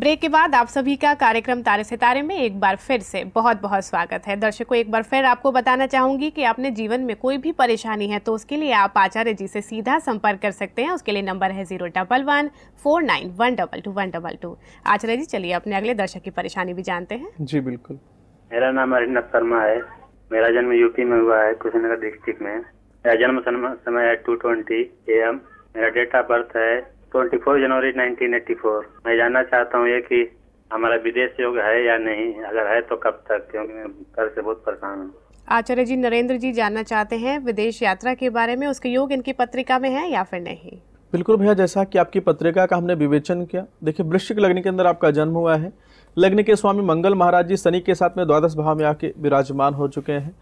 Break के बाद आप सभी का कार्यक्रम तारे सितारे में एक बार फिर से बहुत बहुत स्वागत है। दर्शकों, एक बार फिर आपको बताना चाहूंगी कि आपने जीवन में कोई भी परेशानी है तो उसके लिए आप आचार्य जी से सीधा संपर्क कर सकते हैं। उसके लिए नंबर है 011-49122122। आचार्य जी, चलिए अपने अगले दर्शक की परेशानी भी जानते हैं। जी बिल्कुल। मेरा नाम अरिंदर शर्मा है। मेरा जन्म यूपी में हुआ है, कुशीनगर डिस्ट्रिक्ट में। मेरा जन्म समय है 2:20 AM। मेरा डेट ऑफ बर्थ है 24 जनवरी 1984। मैं जानना चाहता हूँ ये कि हमारा विदेश योग है या नहीं, अगर है तो कब तक, क्योंकि मैं घर से बहुत परेशान हूँ। आचार्य जी, नरेंद्र जी जानना चाहते हैं विदेश यात्रा के बारे में, उसके योग इनकी पत्रिका में है या फिर नहीं। बिल्कुल भैया, जैसा कि आपकी पत्रिका का हमने विवेचन किया, देखिए वृश्चिक लग्न के अंदर आपका जन्म हुआ है। लग्न के स्वामी मंगल महाराज जी शनि के साथ में द्वादश भाव में आके विराजमान हो चुके हैं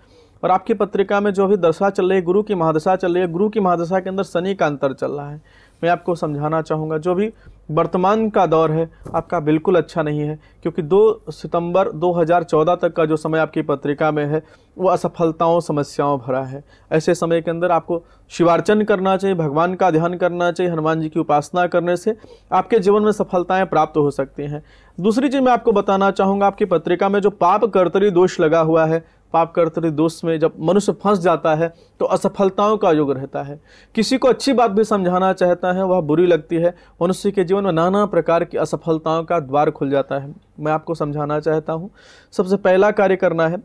और आपकी पत्रिका में जो भी दशा चल रही है, गुरु की महादशा चल रही है, गुरु की महादशा के अंदर शनि का अंतर चल रहा है। मैं आपको समझाना चाहूँगा, जो भी वर्तमान का दौर है आपका बिल्कुल अच्छा नहीं है, क्योंकि 2 सितंबर 2014 तक का जो समय आपकी पत्रिका में है वो असफलताओं समस्याओं भरा है। ऐसे समय के अंदर आपको शिवार्चन करना चाहिए, भगवान का ध्यान करना चाहिए। हनुमान जी की उपासना करने से आपके जीवन में सफलताएं प्राप्त हो सकती हैं। दूसरी चीज़ मैं आपको बताना चाहूँगा, आपकी पत्रिका में जो पाप कर्तरी दोष लगा हुआ है, पाप कर्तरी दोष में जब मनुष्य फंस जाता है तो असफलताओं का योग रहता है। किसी को अच्छी बात भी समझाना चाहता है, वह बुरी लगती है। मनुष्य के जीवन में नाना प्रकार की असफलताओं का द्वार खुल जाता है। मैं आपको समझाना चाहता हूँ, सबसे पहला कार्य करना है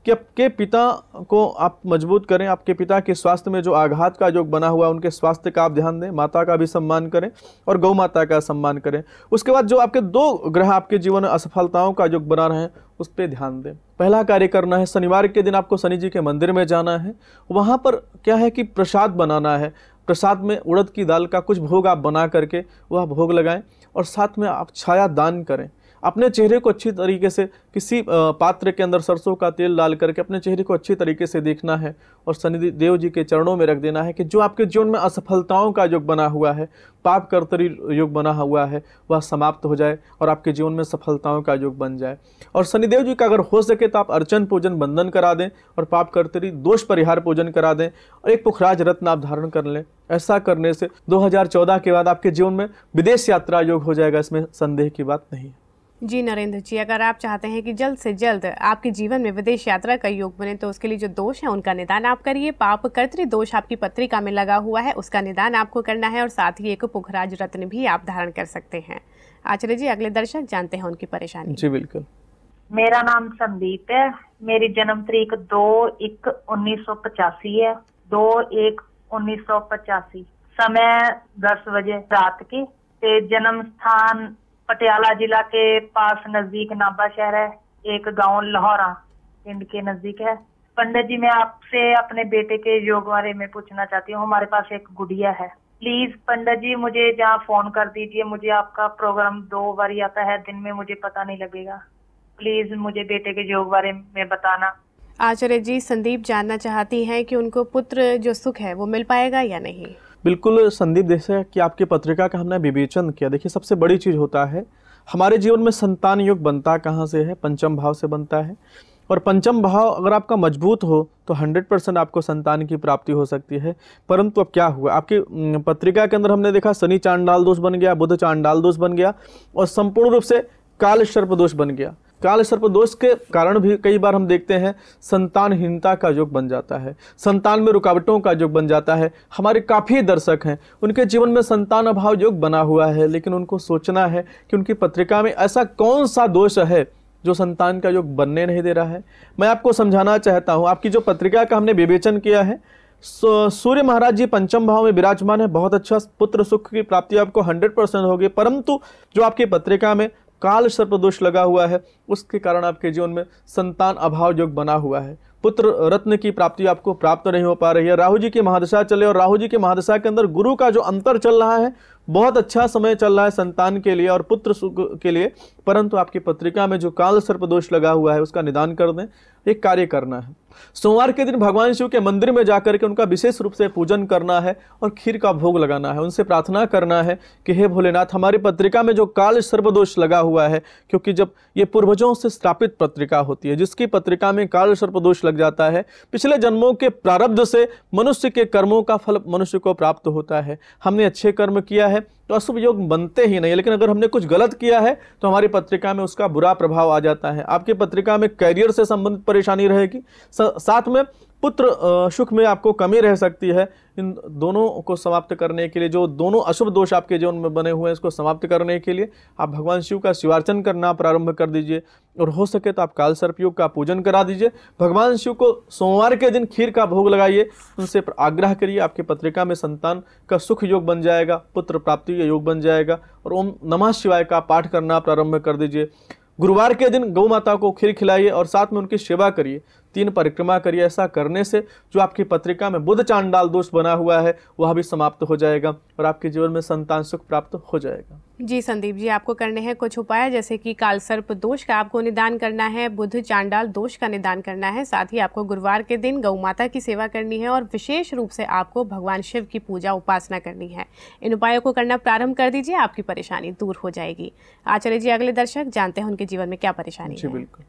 कि आपके पिता को आप मजबूत करें। आपके पिता के स्वास्थ्य में जो आघात का योग बना हुआ है, उनके स्वास्थ्य का आप ध्यान दें। माता का भी सम्मान करें और गौ माता का सम्मान करें। उसके बाद जो आपके 2 ग्रह आपके जीवन में असफलताओं का योग बना रहे हैं, उस पर ध्यान दें। पहला कार्य करना है, शनिवार के दिन आपको शनि जी के मंदिर में जाना है। वहाँ पर क्या है कि प्रसाद बनाना है। प्रसाद में उड़द की दाल का कुछ भोग आप बना करके वह भोग लगाएं और साथ में आप छाया दान करें। अपने चेहरे को अच्छी तरीके से किसी पात्र के अंदर सरसों का तेल डाल करके अपने चेहरे को अच्छी तरीके से देखना है और शनि देव जी के चरणों में रख देना है कि जो आपके जीवन में असफलताओं का योग बना हुआ है, पाप कर्तरी योग बना हुआ है, वह समाप्त हो जाए और आपके जीवन में सफलताओं का योग बन जाए। और शनिदेव जी का अगर हो सके तो आप अर्चन पूजन बंधन करा दें और पाप कर्तरी दोष परिहार पूजन करा दें और एक पुखराज रत्न आप धारण कर लें। ऐसा करने से 2014 के बाद आपके जीवन में विदेश यात्रा योग हो जाएगा, इसमें संदेह की बात नहीं है। जी नरेंद्र जी, अगर आप चाहते हैं कि जल्द से जल्द आपके जीवन में विदेश यात्रा का योग बने तो उसके लिए जो दोष है उनका निदान आप करिए। पाप कर्तरी दोष आपकी पत्रिका में लगा हुआ है, उसका निदान आपको करना है और साथ ही एक पुखराज रत्न भी आप धारण कर सकते हैं। आचार्य जी, अगले दर्शक जानते हैं उनकी परेशानी। जी बिल्कुल। मेरा नाम संदीप है। मेरी जन्म तारीख 2/1/1985 है। 2/1/1985। समय 10 बजे रात की। जन्म स्थान पटियाला जिला के पास नजदीक नाभा शहर है। एक गांव लाहौरा पिंड के नजदीक है। पंडित जी, मैं आपसे अपने बेटे के योग बारे में पूछना चाहती हूँ। हमारे पास एक गुड़िया है। प्लीज पंडित जी मुझे जहाँ फोन कर दीजिए। मुझे आपका प्रोग्राम 2 बार आता है, दिन में मुझे पता नहीं लगेगा। प्लीज मुझे बेटे के योग बारे में बताना। आचार्य जी, संदीप जानना चाहती हैं कि उनको पुत्र जो सुख है वो मिल पाएगा या नहीं। बिल्कुल संदीप, जैसे कि आपकी पत्रिका का हमने विवेचन किया, देखिए सबसे बड़ी चीज़ होता है हमारे जीवन में संतान योग बनता कहाँ से है, पंचम भाव से बनता है। और पंचम भाव अगर आपका मजबूत हो तो 100% आपको संतान की प्राप्ति हो सकती है। परंतु अब क्या हुआ, आपकी पत्रिका के अंदर हमने देखा शनि चांडाल दोष बन गया, बुध चांडाल दोष बन गया और संपूर्ण रूप से काल सर्प दोष बन गया। काल सर्प दोष के कारण भी कई बार हम देखते हैं संतानहीनता का योग बन जाता है, संतान में रुकावटों का योग बन जाता है। हमारे काफ़ी दर्शक हैं, उनके जीवन में संतान अभाव योग बना हुआ है, लेकिन उनको सोचना है कि उनकी पत्रिका में ऐसा कौन सा दोष है जो संतान का योग बनने नहीं दे रहा है। मैं आपको समझाना चाहता हूँ, आपकी जो पत्रिका का हमने विवेचन किया है, सूर्य महाराज जी पंचम भाव में विराजमान है। बहुत अच्छा पुत्र सुख की प्राप्ति आपको 100% होगी। परंतु जो आपकी पत्रिका में काल सर्प दोष लगा हुआ है, उसके कारण आपके जीवन में संतान अभाव योग बना हुआ है। पुत्र रत्न की प्राप्ति आपको प्राप्त नहीं हो पा रही है। राहु जी की महादशा चले और राहु जी की महादशा के अंदर गुरु का जो अंतर चल रहा है, बहुत अच्छा समय चल रहा है संतान के लिए और पुत्र सुख के लिए। परंतु आपकी पत्रिका में जो काल सर्प दोष लगा हुआ है उसका निदान कर दें। एक कार्य करना है, सोमवार के दिन भगवान शिव के मंदिर में जाकर के उनका विशेष रूप से पूजन करना है और खीर का भोग लगाना है। उनसे प्रार्थना करना है कि हे भोलेनाथ, हमारी पत्रिका में जो काल सर्पदोष लगा हुआ है, क्योंकि जब ये पूर्वजों से स्थापित पत्रिका होती है, जिसकी पत्रिका में काल सर्पदोष लग जाता है। पिछले जन्मों के प्रारब्ध से मनुष्य के कर्मों का फल मनुष्य को प्राप्त होता है। हमने अच्छे कर्म किया है तो अशुभ योग बनते ही नहीं, लेकिन अगर हमने कुछ गलत किया है तो हमारी पत्रिका में उसका बुरा प्रभाव आ जाता है। आपकी पत्रिका में करियर से संबंधित परेशानी रहेगी, साथ में पुत्र सुख में आपको कमी रह सकती है। इन दोनों को समाप्त करने के लिए, जो दोनों अशुभ दोष आपके जीवन में बने हुए हैं, इसको समाप्त करने के लिए आप भगवान शिव का शिवार्चन करना प्रारंभ कर दीजिए, और हो सके तो आप काल सर्प योग का पूजन करा दीजिए। भगवान शिव को सोमवार के दिन खीर का भोग लगाइए, उनसे आग्रह करिए, आपकी पत्रिका में संतान का सुख योग बन जाएगा, पुत्र प्राप्ति का योग बन जाएगा। और ओम नमः शिवाय का पाठ करना प्रारंभ कर दीजिए। गुरुवार के दिन गौ माता को खीर खिलाइए और साथ में उनकी सेवा करिए, 3 परिक्रमा करिए। ऐसा करने से जो आपकी पत्रिका में बुध चांडाल दोष बना हुआ है वह भी समाप्त हो जाएगा और आपके जीवन में संतान सुख प्राप्त हो जाएगा। जी संदीप जी, आपको करने हैं कुछ उपाय, जैसे कि काल सर्प दोष का आपको निदान करना है, बुध चांडाल दोष का निदान करना है, साथ ही आपको गुरुवार के दिन गौ माता की सेवा करनी है और विशेष रूप से आपको भगवान शिव की पूजा उपासना करनी है। इन उपायों को करना प्रारंभ कर दीजिए, आपकी परेशानी दूर हो जाएगी। आचार्य जी, अगले दर्शक जानते हैं उनके जीवन में क्या परेशानी है। बिल्कुल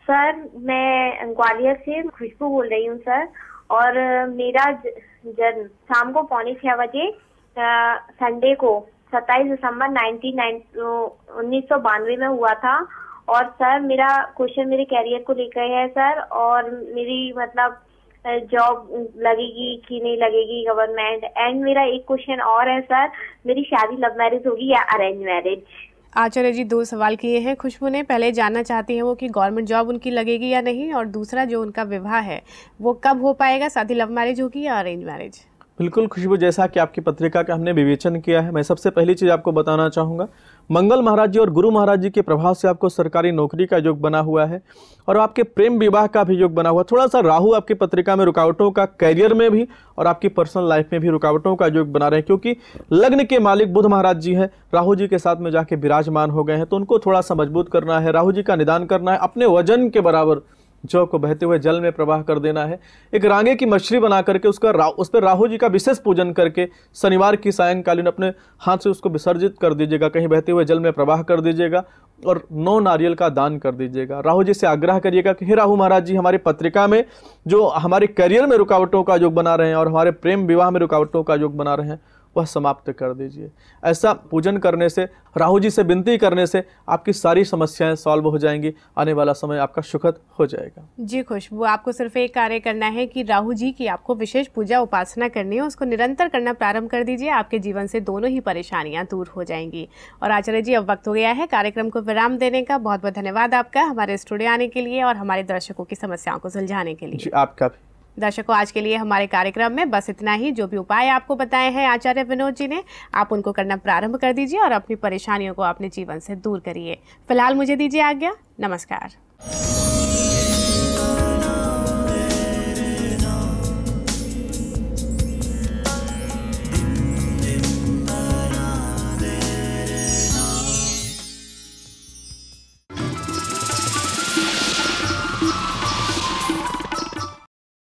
सर, मैं ग्वालियर से खुशबू बोल रही हूँ सर, और मेरा जन्म शाम को 5:45 बजे संडे को 27 दिसंबर 1992 में हुआ था। और सर, मेरा क्वेश्चन मेरे कैरियर को लेकर है सर, और मेरी मतलब जॉब लगेगी कि नहीं लगेगी गवर्नमेंट। एंड मेरा एक क्वेश्चन और है सर, मेरी शादी लव मैरिज होगी या अरेंज मैरिज? आचार्य जी, 2 सवाल किए हैं खुशबू ने। पहले जानना चाहती हैं वो कि गवर्नमेंट जॉब उनकी लगेगी या नहीं, और दूसरा जो उनका विवाह है वो कब हो पाएगा, शादी लव मैरिज होगी या अरेंज मैरिज? बिल्कुल खुशबू, जैसा कि आपकी पत्रिका का हमने विवेचन किया है, मैं सबसे पहली चीज़ आपको बताना चाहूँगा, मंगल महाराज जी और गुरु महाराज जी के प्रभाव से आपको सरकारी नौकरी का योग बना हुआ है और आपके प्रेम विवाह का भी योग बना हुआ है। थोड़ा सा राहु आपकी पत्रिका में रुकावटों का कैरियर में भी और आपकी पर्सनल लाइफ में भी रुकावटों का योग बना रहे हैं, क्योंकि लग्न के मालिक बुध महाराज जी हैं, राहु जी के साथ में जाके विराजमान हो गए हैं। तो उनको थोड़ा सा मजबूत करना है, राहु जी का निदान करना है, अपने वजन के बराबर जौ को बहते हुए जल में प्रवाह कर देना है। एक रांगे की मछली बना करके उस पर राहु जी का विशेष पूजन करके शनिवार की सायंकालीन अपने हाथ से उसको विसर्जित कर दीजिएगा, कहीं बहते हुए जल में प्रवाह कर दीजिएगा और 9 नारियल का दान कर दीजिएगा। राहु जी से आग्रह करिएगा कि हे राहु महाराज जी, हमारी पत्रिका में जो हमारे करियर में रुकावटों का योग बना रहे हैं और हमारे प्रेम विवाह में रुकावटों का योग बना रहे हैं, वह समाप्त कर दीजिए। ऐसा पूजन करने से, राहु जी से विनती करने से आपकी सारी समस्याएं सॉल्व हो जाएंगी। आने वाला समय आपका सुखद हो जाएगा। जी खुशबू, आपको सिर्फ एक कार्य करना है कि राहु जी की आपको विशेष पूजा उपासना करनी है, उसको निरंतर करना प्रारंभ कर दीजिए। आपके जीवन से दोनों ही परेशानियां दूर हो जाएंगी। और आचार्य जी, अब वक्त हो गया है कार्यक्रम को विराम देने का। बहुत बहुत धन्यवाद आपका हमारे स्टूडियो आने के लिए और हमारे दर्शकों की समस्याओं को सुलझाने के लिए। जी आपका भी। दर्शकों, आज के लिए हमारे कार्यक्रम में बस इतना ही। जो भी उपाय आपको बताए हैं आचार्य विनोद जी ने, आप उनको करना प्रारंभ कर दीजिए और अपनी परेशानियों को अपने जीवन से दूर करिए। फिलहाल मुझे दीजिए आज्ञा। नमस्कार।